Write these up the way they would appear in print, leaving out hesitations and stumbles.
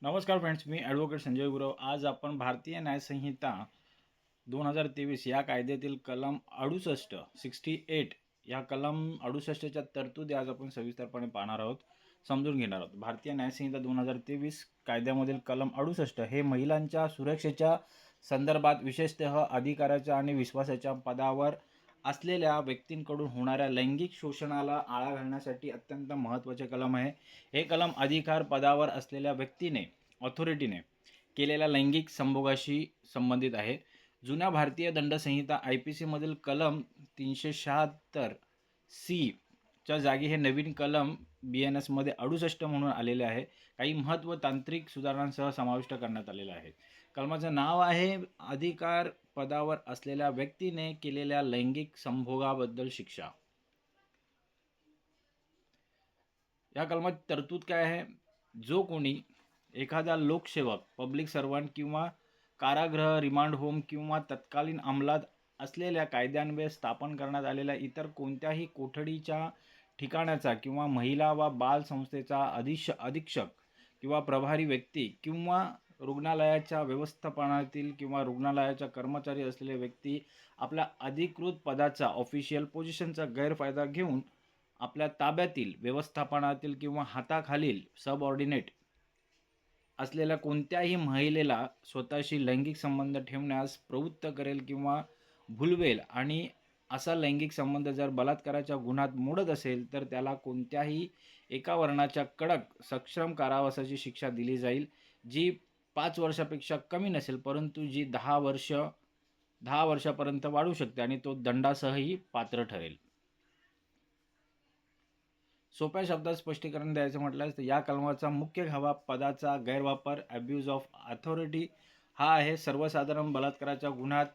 नमस्कार फ्रेंड्स, मी ॲडव्होकेट संजय गुरव. आज आपण भारतीय न्यायसंहिता 2023 या कायद्यातील कलम 68 या कलम 68च्या तरतुदी आज आपण सविस्तरपणे पाहणार आहोत, समजून घेणार आहोत. भारतीय न्यायसंहिता 2023 कायद्यामधील कलम 68 हे महिलांच्या सुरक्षेच्या संदर्भात विशेषतः अधिकाराच्या आणि विश्वासाच्या पदावर असलेल्या व्यक्तींकडून होणाऱ्या लैंगिक शोषणाला आळा घालण्यासाठी अत्यंत महत्त्वाचे कलम आहे. हे कलम अधिकार पदावर असलेल्या व्यक्तीने ऑथॉरिटीने केलेल्या लैंगिक संभोगाशी संबंधित आहे. जुन्या भारतीय दंडसंहिता IPC मधील कलम 376C च्या जागी हे नवीन कलम BNS मध्ये 68 म्हणून आलेले आहे. काही महत्त्व तांत्रिक सुधारणांसह समाविष्ट करण्यात आलेले आहे. कलमाचं नाव आहे अधिकार पदावर असलेल्या व्यक्तीने केलेल्या लैंगिक संभोगाबद्दल शिक्षा. या कलमात तरतूद काय आहे? जो कोणी एखादा लोकसेवक, पब्लिक सर्वंट किंवा कारागृह, रिमांड होम किंवा तत्कालीन अंमलात असलेल्या कायद्यान्वये स्थापन करण्यात आलेल्या इतर कोणत्याही कोठडीच्या ठिकाणाचा किंवा महिला व बाल संस्थेचा अधीक्षक किंवा प्रभारी व्यक्ती किंवा रुग्णालयाच्या व्यवस्थापनातील किंवा रुग्णालयाचा कर्मचारी असलेले व्यक्ती आपल्या अधिकृत पदाचा ऑफिशियल पोझिशनचा गैरफायदा घेऊन आपल्या ताब्यातील, व्यवस्थापनातील किंवा हाताखालील सबऑर्डिनेट असलेल्या कोणत्याही महिलेला स्वतःशी लैंगिक संबंध ठेवण्यास प्रवृत्त करेल किंवा भुलवेल आणि असा लैंगिक संबंध जर बलात्काराच्या गुन्ह्यात मोडत असेल तर त्याला कोणत्याही एका वर्णाच्या कडक सश्रम कारावासाची शिक्षा दिली जाईल, जी 5 वर्षापेक्षा कमी नसेल, परंतु जी 10 वर्षापर्यंत वाढू शकते आणि तो दंडासहही पात्र ठरेल. सोप्या शब्दात स्पष्टीकरण द्यायचं म्हटलं तर या कलमाचा मुख्य धावा पदाचा गैरवापर, अब्यूज ऑफ अथॉरिटी हा आहे. सर्वसाधारण बलात्काराच्या गुन्ह्यात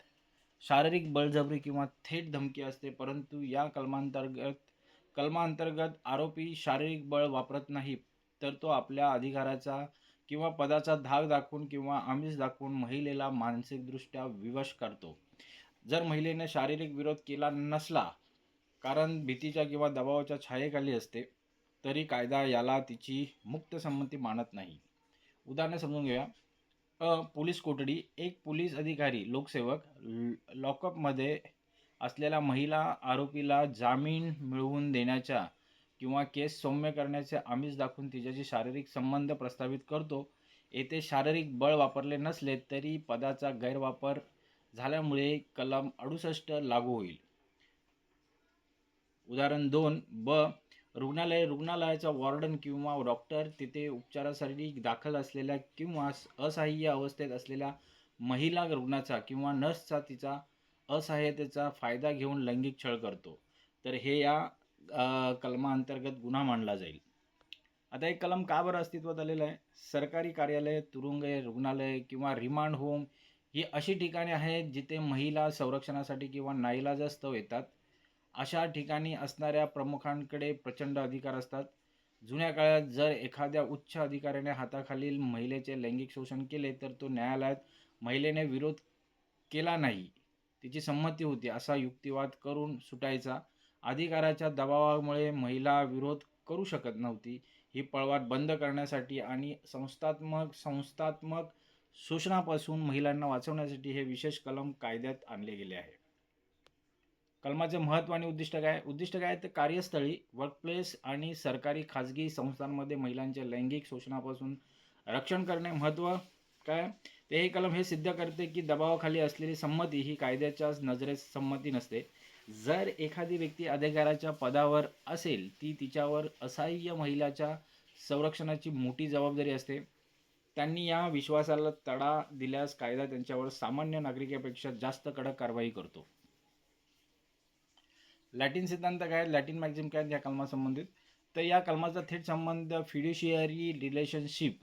शारीरिक बळजबरी किंवा थेट धमकी असते, परंतु या कलमांतर्गत आरोपी शारीरिक बळ वापरत नाही, तर तो आपल्या अधिकाराचा किंवा पदाचा धाक दाखवून किंवा आमिष दाखवून महिलेला मानसिकदृष्ट्या विवश करतो. जर महिलेने शारीरिक विरोध केला नसला, कारण भीतीच्या किंवा दबावाच्या छायेखाली असते, तरी कायदा याला तिची मुक्त संमती मानत नाही. उदाहरण समजून घेऊया. पोलीस कोठडी. एक पोलीस अधिकारी, लोकसेवक लॉकअपमध्ये असलेल्या महिला आरोपीला जामीन मिळवून देण्याच्या किंवा केस सौम्य करण्याचे आमिष दाखवून तिच्याशी शारीरिक संबंध प्रस्थापित करतो. येथे शारीरिक बळ वापरले नसले तरी पदाचा गैरवापर झाल्यामुळे कलम 68 लागू होईल. उदाहरण 2 ब. रुग्णालयाचा वॉर्डन किंवा डॉक्टर तिथे उपचारासाठी दाखल असलेल्या किंवा असहाय्य अवस्थेत असलेल्या महिला रुग्णाचा किंवा नर्सचा तिचा असहाय्यतेचा फायदा घेऊन लैंगिक छळ करतो, तर हे या कलमाअंतर्गत गुन्हा मानला जाईल. आता एक कलम का बरं अस्तित्वात आलेलं आहे? सरकारी कार्यालय, तुरुंग, रुग्णालय किंवा रिमांड होम ही अशी ठिकाणे आहेत जिथे महिला संरक्षणासाठी किंवा नाईलाजास्तव येतात. अशा ठिकाणी असणाऱ्या प्रमुखांकडे प्रचंड अधिकार असतात. जुन्या काळात जर एखाद्या उच्च अधिकाऱ्याने हाताखालील महिलेचे लैंगिक शोषण केले तर तो न्यायालयात महिलेने विरोध केला नाही, तिची संमती होती असा युक्तिवाद करून सुटायचा. अधिकाराच्या दबावामुळे महिला विरोध करू शकत नव्हती. ही पळवाट बंद करण्यासाठी आणि संस्थात्मक शोषणापासून महिलांना वाचवण्यासाठी हे विशेष कलम कायद्यात आणले गेले आहे. कलमाचे महत्त्व आणि उद्दिष्ट काय? उद्दिष्ट काय तर कार्यस्थळी, वर्कप्लेस आणि सरकारी खाजगी संस्थांमध्ये महिलांच्या लैंगिक शोषणापासून रक्षण करणे. महत्त्व काय? ते हे कलम हे सिद्ध करते की दबावाखाली असलेली संमती ही कायद्याच्या नजरेत संमती नसते. जर एखादी व्यक्ती अधिकाराच्या पदावर असेल ती तिच्यावर असहाय्य महिलाच्या संरक्षणाची मोठी जबाबदारी असते. त्यांनी या विश्वासाला तडा दिल्यास कायदा त्यांच्यावर सामान्य नागरिकापेक्षा जास्त कडक कारवाई करतो. लॅटिन सिद्धांत काय? लॅटिन मॅक्झिम काय या कलमासंबंधित? तर या कलमाचा थेट संबंध फिड्युशियरी रिलेशनशिप,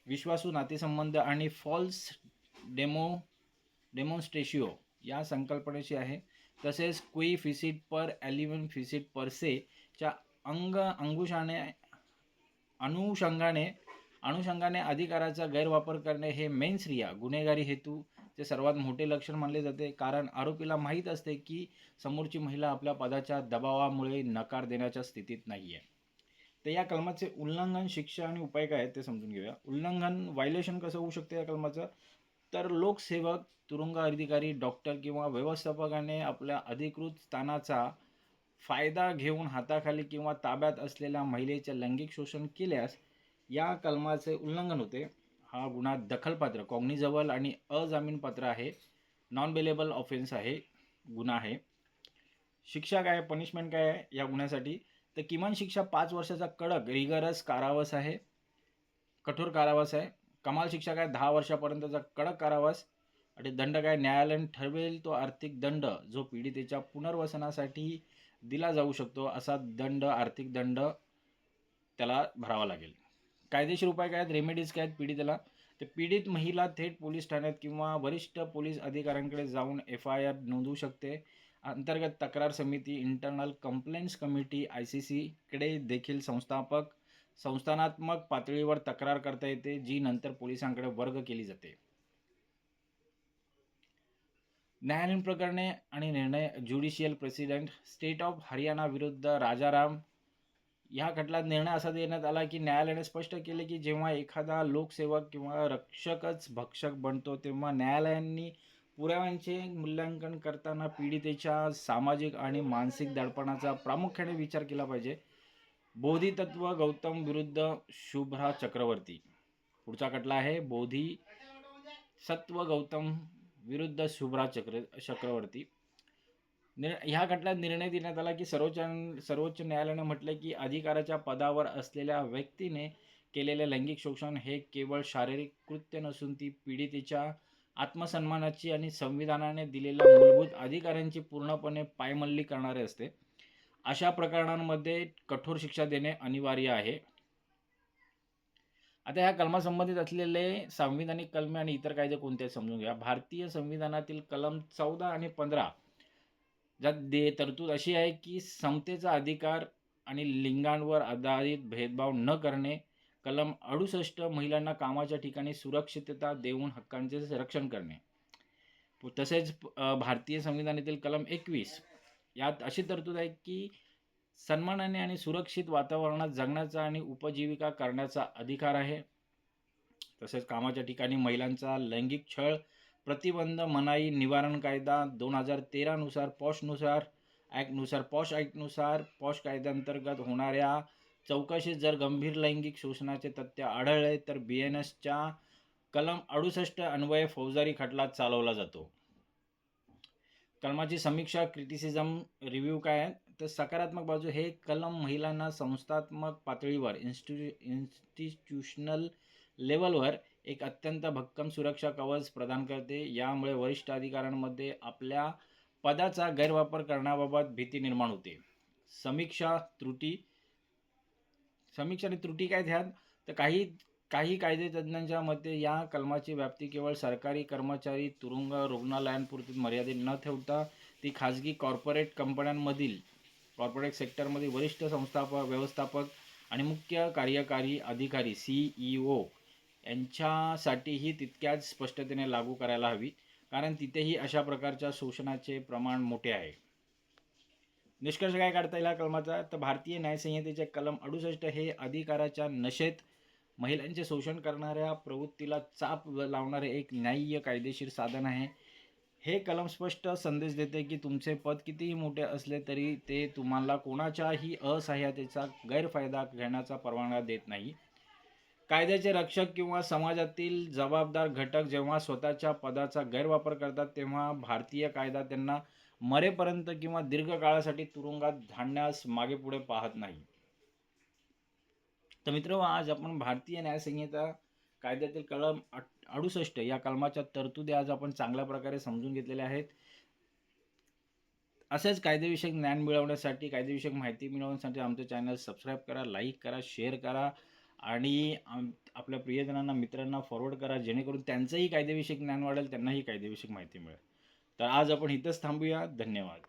विश्वासू नातेसंबंध आणि फॉल्स डेमॉन्स्ट्रेशिओ या संकल्पनेशी आहे. तसेच क्वी फिसिट पर एलिवन फिसिट पर से च्या अनुषंगाने अधिकाराचा गैरवापर करणे हे मेन्सरिया गुन्हेगारी हेतूचे सर्वात मोठे लक्षण मानले जाते, कारण आरोपीला माहीत असते की समोरची महिला आपल्या पदाच्या दबावामुळे नकार देण्याच्या स्थितीत नाही आहे. तर या कलमाचे उल्लंघन, शिक्षा आणि उपाय काय आहेत ते समजून घेऊया. उल्लंघन, व्हायलेशन कसं होऊ शकतं या कलमाचं? तर लोकसेवक, तुरुंग अधिकारी, डॉक्टर किंवा व्यवस्थापकाने आपल्या अधिकृत स्थानाचा फायदा घेऊन हाताखाली किंवा ताब्यात असलेल्या महिलेचे लैंगिक शोषण केल्यास या कलमाचे उल्लंघन होते. हा गुन्हा दखलपात्र, कॉग्निझेबल आणि अजामीनपात्र आहे. नॉन बेलेबल ऑफेन्स आहे, गुन्हा आहे. शिक्षा काय, पनिशमेंट काय आहे या गुन्ह्यासाठी? तर किमान शिक्षा 5 वर्षाचा कडक रिगरस कारावास आहे, कठोर कारावास आहे. कमाल शिक्षा काय, 10 वर्षापर्यंतचा कडक कारावास. आणि दंड काय, न्यायालयाने ठरवेल तो आर्थिक दंड जो पीडितेच्या पुनर्वसनासाठी दिला जाऊ शकतो असा दंड, आर्थिक दंड त्याला भरावा लागेल. कायदेशीर उपाय काय आहेत, रेमेडीज काय आहेत पीडितेला? तर पीडित महिला थेट पोलीस ठाण्यात किंवा वरिष्ठ पोलीस अधिकाऱ्यांकडे जाऊन FIR नोंदवू शकते. अंतर्गत तक्रार समिती, इंटरनल कंप्लेंट्स कमिटी ICC कडे देखील संस्थानात्मक पातळीवर तक्रार करता येते, जी नंतर पोलिसांकडे वर्ग केली जाते. न्यायालयीन प्रकरणे आणि निर्णय. Judicial president. State of Haryana विरुद्ध राजाराम या खटल्यात निर्णय असा देण्यात आला की न्यायालयाने स्पष्ट केले की जेव्हा एखादा लोकसेवक किंवा रक्षकच भक्षक बनतो तेव्हा न्यायालयांनी पुराव्यांचे मूल्यांकन करताना पीडितेच्या सामाजिक आणि मानसिक दडपणाचा प्रामुख्याने विचार केला पाहिजे. बोधितत्व गौतम विरुद्ध शुभ्रा चक्रवर्ती. पुढचा खटला आहे बोधिसत्व गौतम विरुद्ध शुभ्रा चक्रवर्ती. ह्या खटल्यात निर्णय देण्यात आला की सर्वोच्च न्यायालयाने म्हटले की अधिकाराच्या पदावर असलेल्या व्यक्तीने केलेले लैंगिक शोषण हे केवळ शारीरिक कृत्य नसून ती पीडितेच्या आत्मसन्मानाची आणि संविधानाने दिलेल्या मूलभूत अधिकारांची पूर्णपणे पायमल्ली करणारे असते. अशा प्रकरणांमध्ये कठोर शिक्षा देणे अनिवार्य आहे. आता ह्या कलमासंबंधित असलेले संविधानिक कलमे आणि इतर कायदे कोणते समजून घ्या. भारतीय संविधानातील कलम 14 आणि 15 ज्यात तरतूद अशी आहे की समतेचा अधिकार आणि लिंगांवर आधारित भेदभाव न करणे. कलम 68 महिलांना कामाच्या ठिकाणी सुरक्षितता देऊन हक्कांचे रक्षण करणे. तसेच भारतीय संविधानातील कलम 21 यात अशी तरतूद आहे की सन्मानाने आणि सुरक्षित वातावरणात जगण्याचा आणि उपजीविका करण्याचा अधिकार आहे. तसेच कामाच्या ठिकाणी महिलांचा लैंगिक छळ प्रतिबंध मनाई निवारण कायदा 2013 नुसार पॉश ॲक्टनुसार पॉश कायद्याअंतर्गत होणाऱ्या चौकशीत जर गंभीर लैंगिक शोषणाचे तथ्य आढळले तर BNSच्या कलम 68 अन्वये फौजदारी खटला चालवला जातो. कलमाची समीक्षा, क्रिटिसिझम, रिव्ह्यू काय आहे? तर सकारात्मक बाजू, हे कलम महिलांना संस्थात्मक पातळीवर इन्स्टिट्यूशनल लेवलवर एक अत्यंत भक्कम सुरक्षा कवच प्रदान करते. यामुळे वरिष्ठ अधिकाऱ्यांमध्ये आपल्या पदाचा गैरवापर करण्याबाबत भीती निर्माण होते. समीक्षा आणि त्रुटी काय ध्यान? तर काही कायदेतज्ञांच्या मते या कलमाची व्याप्ती केवळ सरकारी कर्मचारी, तुरुंग, रुग्णालयांपुरती मर्यादित न ठेवता ती खाजगी कॉर्पोरेट सेक्टरमध्ये वरिष्ठ व्यवस्थापक आणि मुख्य कार्यकारी अधिकारी CEO यांच्यासाठीही तितक्याच स्पष्टतेने लागू करायला हवी, कारण तिथेही अशा प्रकारच्या शोषणाचे प्रमाण मोठे आहे. निष्कर्ष काय काढता येईल या कलमाचा? तर भारतीय न्यायसंहितेचे कलम 68 हे अधिकाराच्या नशेत महिलांचे शोषण करणाऱ्या प्रवृत्तीला चाप लावणारे एक न्याय्य कायदेशीर साधन आहे. हे कलम स्पष्ट संदेश देते की तुमचे पद कितीही मोठे असले तरी ते तुम्हाला कोणाच्याही असहाय्यतेचा गैरफायदा घेण्याचा परवानगी देत नाही. कायद्याचे रक्षक किंवा समाजातील जबाबदार घटक जेव्हा स्वतःच्या पदाचा गैरवापर करतात तेव्हा भारतीय कायदा त्यांना मरेपर्यंत किंवा दीर्घकाळासाठी तुरुंगात धाडण्यास मागेपुढे पाहत नाही. तर मित्र, आज आपण भारतीय न्यायसंहिता कायद्यातील कलम 68 या कलमाच्या तरतुदी आज आपण चांगल्या प्रकारे समजून घेतलेल्या आहेत. असेच कायदेविषयक ज्ञान मिळवण्यासाठी, कायदेविषयक माहिती मिळवण्यासाठी आमचे चॅनल सबस्क्राईब करा, लाईक करा, शेअर करा आणि आपल्या प्रियजनांना, मित्रांना फॉरवर्ड करा, जेणेकरून त्यांचंही कायदेविषयक ज्ञान वाढेल, त्यांनाही कायदेविषयक माहिती मिळेल. तर आज आपण इथंच थांबूया. धन्यवाद.